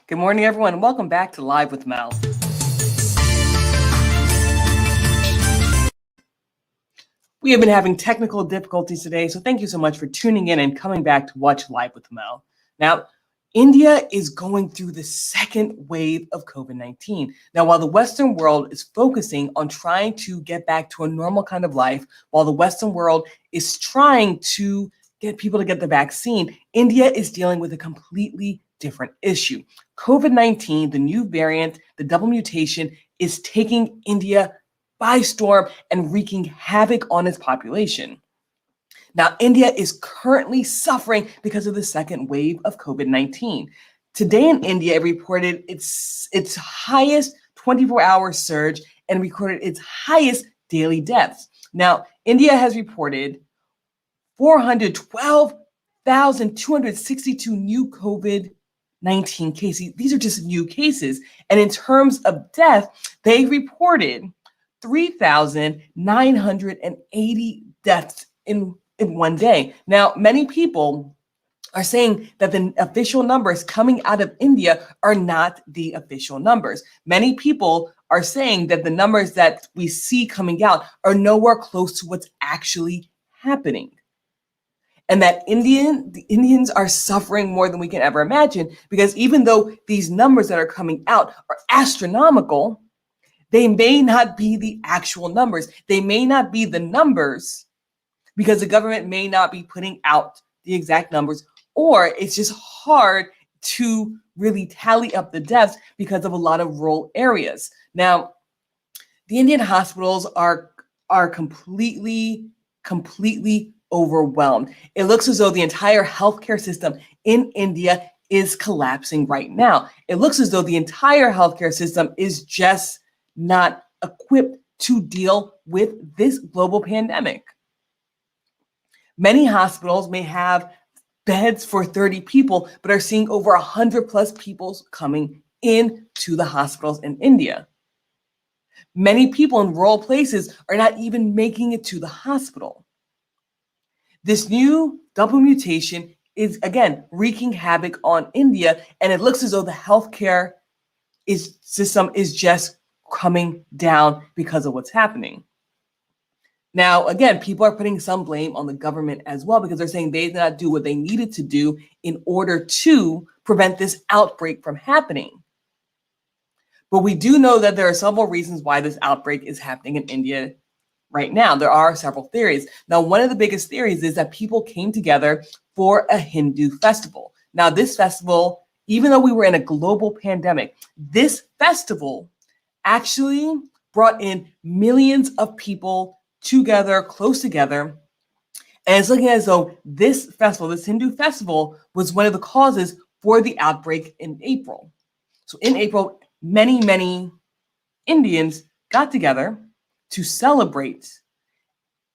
Good morning, everyone, and welcome back to Live with Mel. We have been having technical difficulties today, so thank you so much for tuning in and coming back to watch Live with Mel. Now, India is going through the second wave of COVID-19. Now, while the Western world is focusing on trying to get back to a normal kind of life, while the Western world is trying to get people to get the vaccine, India is dealing with a completely different issue. COVID-19, the new variant, the double mutation, is taking India by storm and wreaking havoc on its population. Now, India is currently suffering because of the second wave of COVID-19. Today in India, it reported its highest 24-hour surge and recorded its highest daily deaths. Now, India has reported 412,262 new COVID-19 cases. These are just new cases. And in terms of death, they reported 3,980 deaths in one day. Now, many people are saying that the official numbers coming out of India are not the official numbers. Many people are saying that the numbers that we see coming out are nowhere close to what's actually happening. And that the Indians are suffering more than we can ever imagine, because even though these numbers that are coming out are astronomical, they may not be the actual numbers. They may not be the numbers because the government may not be putting out the exact numbers, or it's just hard to really tally up the deaths because of a lot of rural areas. Now, the Indian hospitals are completely overwhelmed. It looks as though the entire healthcare system in India is collapsing right now. It looks as though the entire healthcare system is just not equipped to deal with this global pandemic. Many hospitals may have beds for 30 people, but are seeing over 100 plus people coming into the hospitals in India. Many people in rural places are not even making it to the hospital. This new double mutation is, again, wreaking havoc on India, and it looks as though the healthcare system is just coming down because of what's happening. Now, again, people are putting some blame on the government as well, because they're saying they did not do what they needed to do in order to prevent this outbreak from happening. But we do know that there are several reasons why this outbreak is happening in India right now. There are several theories. Now, one of the biggest theories is that people came together for a Hindu festival. Now, this festival, even though we were in a global pandemic, this festival actually brought in millions of people together, close together. And it's looking as though this festival, this Hindu festival, was one of the causes for the outbreak in April. So in April, many Indians got together to celebrate,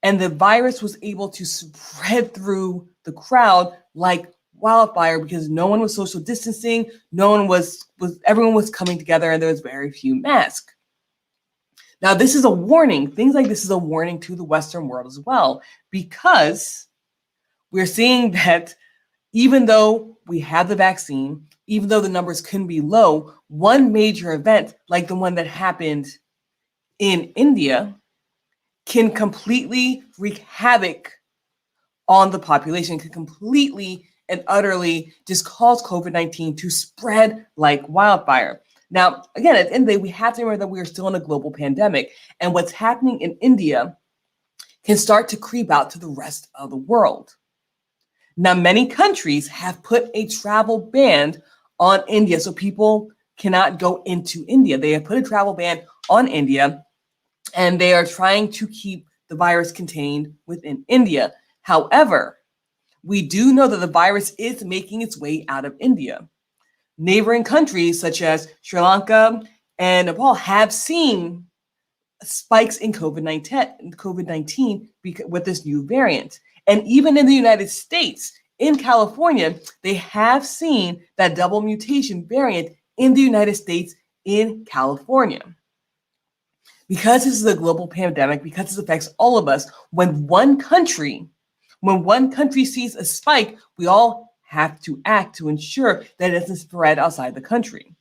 and the virus was able to spread through the crowd like wildfire because no one was social distancing, everyone was coming together, and there was very few masks. Now, this is a warning. Things like this is a warning to the Western world as well, because we're seeing that even though we have the vaccine, even though the numbers can be low, one major event like the one that happened in India can completely wreak havoc on the population, can completely and utterly just cause COVID-19 to spread like wildfire. Now, again, at the end of the day, we have to remember that we are still in a global pandemic, and what's happening in India can start to creep out to the rest of the world. Now, many countries have put a travel ban on India, so people cannot go into India. They have put a travel ban on India, and they are trying to keep the virus contained within India. However, we do know that the virus is making its way out of India. Neighboring countries such as Sri Lanka and Nepal have seen spikes in COVID-19 with this new variant. And even in the United States, in California, they have seen that double mutation variant in the United States in California. Because this is a global pandemic, because this affects all of us, when one country sees a spike, we all have to act to ensure that it doesn't spread outside the country.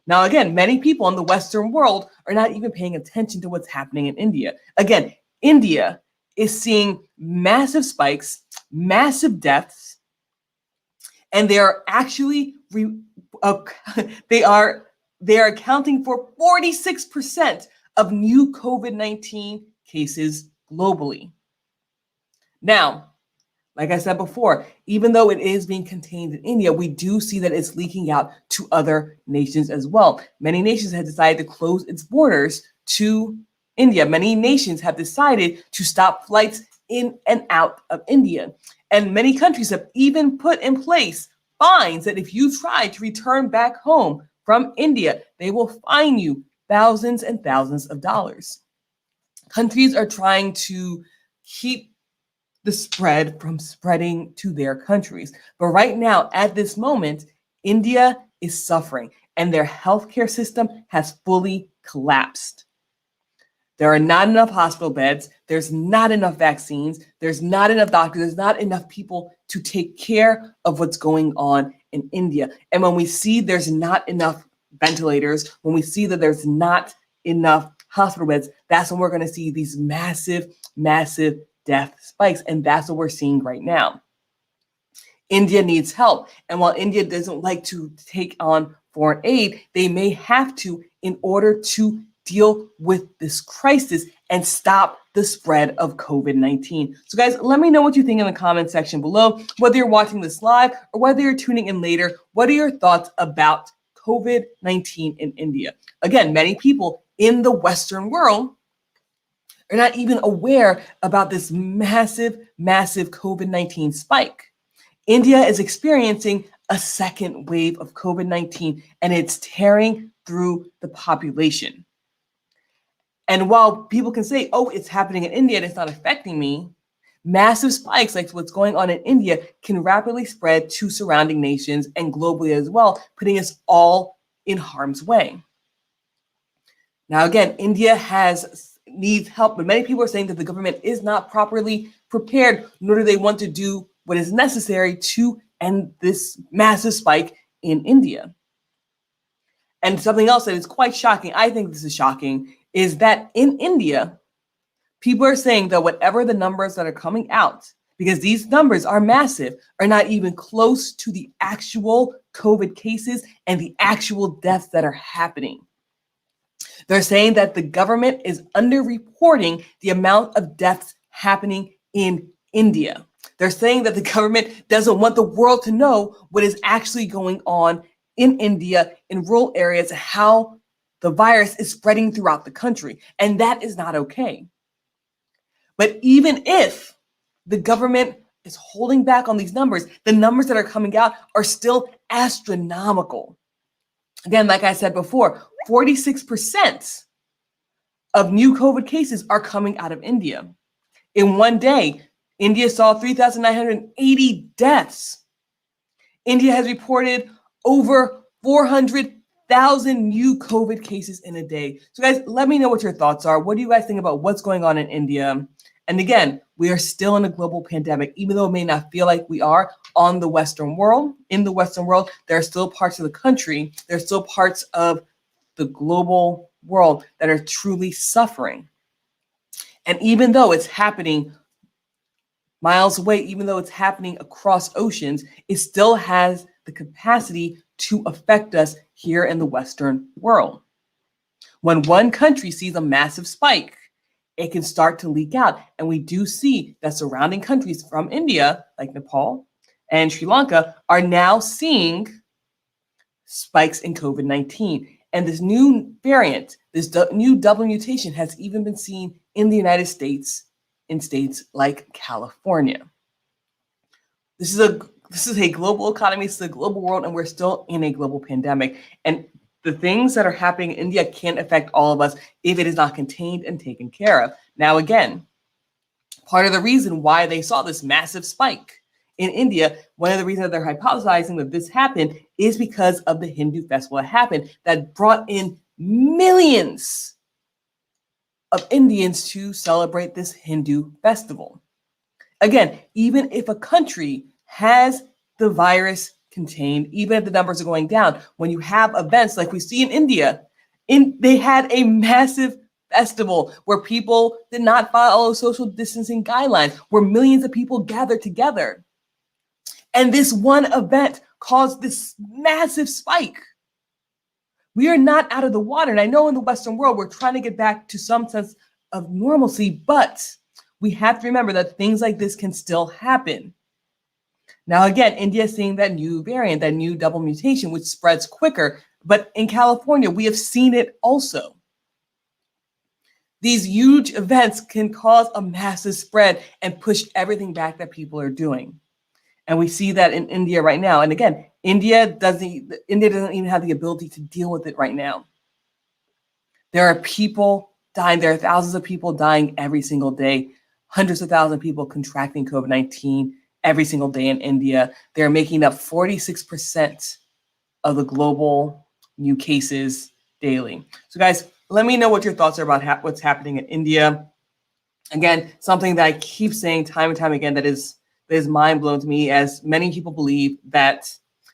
Now, again, many people in the Western world are not even paying attention to what's happening in India. Again, India is seeing massive spikes, massive deaths, and they are actually they are accounting for 46% of new COVID-19 cases globally. Now, like I said before, even though it is being contained in India, we do see that it's leaking out to other nations as well. Many nations have decided to close its borders to India. Many nations have decided to stop flights in and out of India. And many countries have even put in place fines that if you try to return back home from India, they will fine you thousands and thousands of dollars. Countries are trying to keep the spread from spreading to their countries. But right now, at this moment, India is suffering and their healthcare system has fully collapsed. There are not enough hospital beds. There's not enough vaccines. There's not enough doctors. There's not enough people to take care of what's going on in India. And when we see there's not enough ventilators, when we see that there's not enough hospital beds, that's when we're going to see these massive, massive death spikes. And that's what we're seeing right now. India needs help. And while India doesn't like to take on foreign aid, they may have to in order to deal with this crisis and stop the spread of COVID-19. So guys, let me know what you think in the comment section below, whether you're watching this live or whether you're tuning in later. What are your thoughts about COVID-19 in India? Again, many people in the Western world are not even aware about this massive, massive COVID-19 spike. India is experiencing a second wave of COVID-19 and it's tearing through the population. And while people can say, oh, it's happening in India and it's not affecting me, massive spikes like what's going on in India can rapidly spread to surrounding nations and globally as well, putting us all in harm's way. Now, again, India needs help, but many people are saying that the government is not properly prepared, nor do they want to do what is necessary to end this massive spike in India. And something else that is quite shocking, I think this is shocking, is that in India, people are saying that whatever the numbers that are coming out, because these numbers are massive, are not even close to the actual COVID cases and the actual deaths that are happening. They're saying that the government is underreporting the amount of deaths happening in India. They're saying that the government doesn't want the world to know what is actually going on in India, in rural areas, how the virus is spreading throughout the country. And that is not okay. But even if the government is holding back on these numbers, the numbers that are coming out are still astronomical. Again, like I said before, 46% of new COVID cases are coming out of India. In one day, India saw 3,980 deaths. India has reported over 400,000 new COVID cases in a day. So guys, let me know what your thoughts are. What do you guys think about what's going on in India? And again, we are still in a global pandemic, even though it may not feel like we are in the Western world, there are still parts of the country, there are still parts of the global world that are truly suffering. And even though it's happening miles away, even though it's happening across oceans, it still has the capacity to affect us here in the Western world. When one country sees a massive spike, it can start to leak out. And we do see that surrounding countries from India, like Nepal and Sri Lanka, are now seeing spikes in COVID-19. And this new variant, this new double mutation has even been seen in the United States, in states like California. This is a global economy, this is a global world, and we're still in a global pandemic. And the things that are happening in India can affect all of us if it is not contained and taken care of. Now, again, part of the reason why they saw this massive spike in India, one of the reasons that they're hypothesizing that this happened is because of the Hindu festival that happened that brought in millions of Indians to celebrate this Hindu festival. Again, even if a country has the virus contained, even if the numbers are going down. When you have events like we see in India, they had a massive festival where people did not follow social distancing guidelines, where millions of people gathered together. And this one event caused this massive spike. We are not out of the water. And I know in the Western world, we're trying to get back to some sense of normalcy, but we have to remember that things like this can still happen. Now, again, India is seeing that new variant, that new double mutation, which spreads quicker. But in California, we have seen it also. These huge events can cause a massive spread and push everything back that people are doing. And we see that in India right now. And again, India doesn't even have the ability to deal with it right now. There are people dying. There are thousands of people dying every single day. Hundreds of thousands of people contracting COVID-19 every single day in India. They're making up 46% of the global new cases daily. So guys, let me know what your thoughts are about what's happening in India. Again, something that I keep saying time and time again that is mind blowing to me, as many people believe that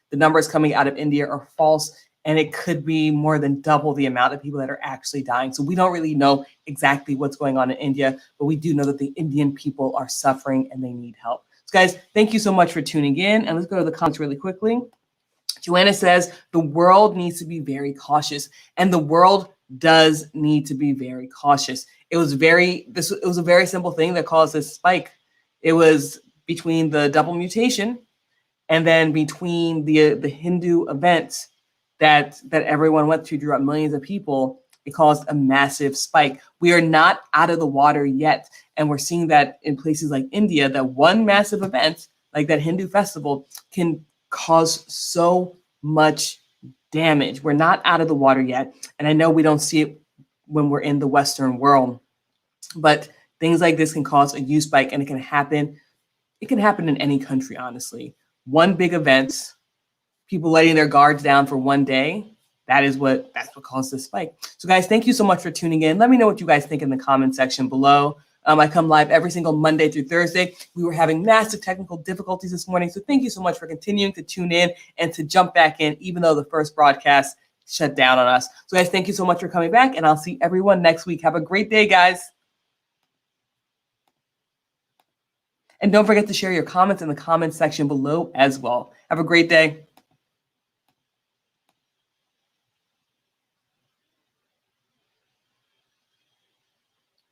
the numbers coming out of India are false, and it could be more than double the amount of people that are actually dying. So we don't really know exactly what's going on in India, but we do know that the Indian people are suffering and they need help. So guys, thank you so much for tuning in, and let's go to the comments really quickly. Joanna says the world needs to be very cautious, and the world does need to be very cautious. It was a very simple thing that caused this spike. It was between the double mutation and then between the Hindu events that everyone went to, drew out millions of people. It caused a massive spike. We are not out of the water yet. And we're seeing that in places like India, that one massive event like that Hindu festival can cause so much damage. We're not out of the water yet. And I know we don't see it when we're in the Western world, but things like this can cause a huge spike, and it can happen. It can happen in any country, honestly. One big event, people letting their guards down for one day, that's what caused this spike. So guys, thank you so much for tuning in. Let me know what you guys think in the comment section below. I come live every single Monday through Thursday. We were having massive technical difficulties this morning, so thank you so much for continuing to tune in and to jump back in, even though the first broadcast shut down on us. So guys, thank you so much for coming back, and I'll see everyone next week. Have a great day, guys. And don't forget to share your comments in the comments section below as well. Have a great day.